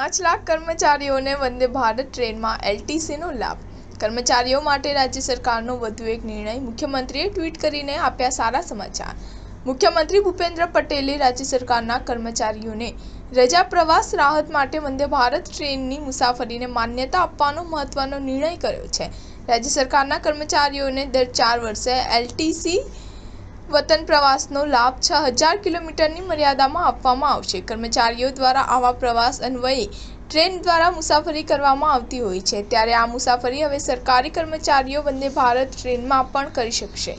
5 લાખ કર્મચારીઓને વંદે ભારત ટ્રેનમાં એલટીસીનો લાભ. કર્મચારીઓ માટે રાજ્ય સરકારનો વધુ એક નિર્ણય. મુખ્યમંત્રીએ ટ્વીટ કરીને આપ્યા સારા સમાચાર. મુખ્યમંત્રી ભૂપેન્દ્ર પટેલે રાજ્ય સરકારના કર્મચારીઓને રજા પ્રવાસ રાહત માટે વંદે ભારત ટ્રેનની મુસાફરીને માન્યતા આપવાનો મહત્વનો નિર્ણય કર્યો છે. રાજ્ય સરકારના કર્મચારીઓને દર 4 વર્ષે એલટીસી વતન પ્રવાસનો લાભ 6000 કિલોમીટરની મર્યાદામાં આપવામાં આવશે. કર્મચારીઓ દ્વારા આવા પ્રવાસ અન્વયે ટ્રેન દ્વારા મુસાફરી કરવામાં આવતી હોય છે, ત્યારે આ મુસાફરી હવે સરકારી કર્મચારીઓ વંદે ભારત ટ્રેનમાં પણ કરી શકશે.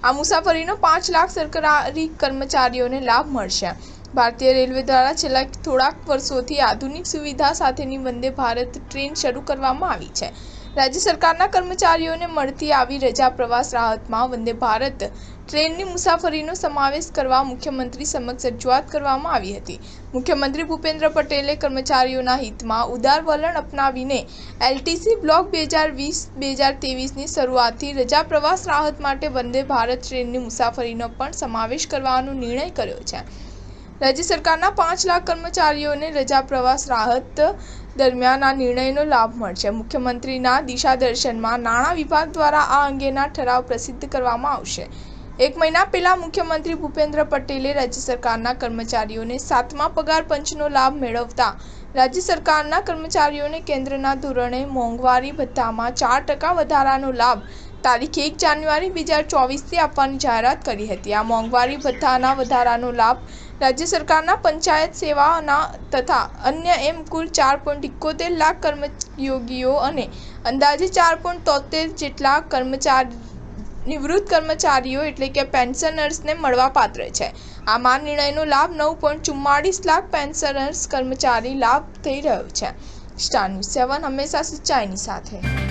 આ મુસાફરીનો 5 લાખ સરકારી કર્મચારીઓને લાભ મળશે. ભારતીય રેલવે દ્વારા છેલ્લા થોડાક વર્ષોથી આધુનિક સુવિધા સાથેની વંદે ભારત ટ્રેન શરૂ કરવામાં આવી છે. રાજ્ય સરકારના કર્મચારીઓને મળતી આવી રજા પ્રવાસ રાહતમાં વંદે ભારત ટ્રેનની મુસાફરીનો સમાવેશ કરવા મુખ્યમંત્રી સમક્ષ રજૂઆત કરવામાં આવી હતી. મુખ્યમંત્રી ભૂપેન્દ્ર પટેલે કર્મચારીઓના હિતમાં ઉદાર વલણ અપનાવીને એલટીસી બ્લોક 2020-2023ની શરૂઆતથી રજા પ્રવાસ રાહત માટે વંદે ભારત ટ્રેનની મુસાફરીનો પણ સમાવેશ કરવાનો નિર્ણય કર્યો છે. રાજ્ય સરકારના 5 લાખ કર્મચારીઓને રજા પ્રવાસ રાહત દરમિયાન આ નિર્ણયનો લાભ મળશે. મુખ્યમંત્રીના દિશાદર્શનમાં નાણાં વિભાગ દ્વારા આ અંગેના ઠરાવ પ્રસિદ્ધ કરવામાં આવશે. 1 મહિના પહેલા મુખ્યમંત્રી ભૂપેન્દ્ર પટેલે રાજ્ય સરકારના કર્મચારીઓને 7મા પગાર પંચનો લાભ મેળવતા રાજ્ય સરકારના કર્મચારીઓને કેન્દ્રના ધોરણે મોંઘવારી ભથ્થામાં 4% વધારાનો લાભ તારીખ 1 જાન્યુઆરી 2024થી આપવાની જાહેરાત કરી હતી. આ મોંઘવારી ભથ્થાના વધારાનો લાભ રાજ્ય સરકારના પંચાયત સેવાના તથા અન્ય એમ કુલ 4.71 લાખ કર્મયોગીઓ અને અંદાજે 4.73 જેટલા નિવૃત્ત કર્મચારીઓ એટલે કે પેન્શનર્સને મળવાપાત્ર છે. આ નિર્ણયનો લાભ 9.44 લાખ પેન્શનર્સ કર્મચારી લાભ થઈ રહ્યો છે. સ્ટાર ન્યૂઝ 7 હંમેશા સચ્ચાઈની સાથે.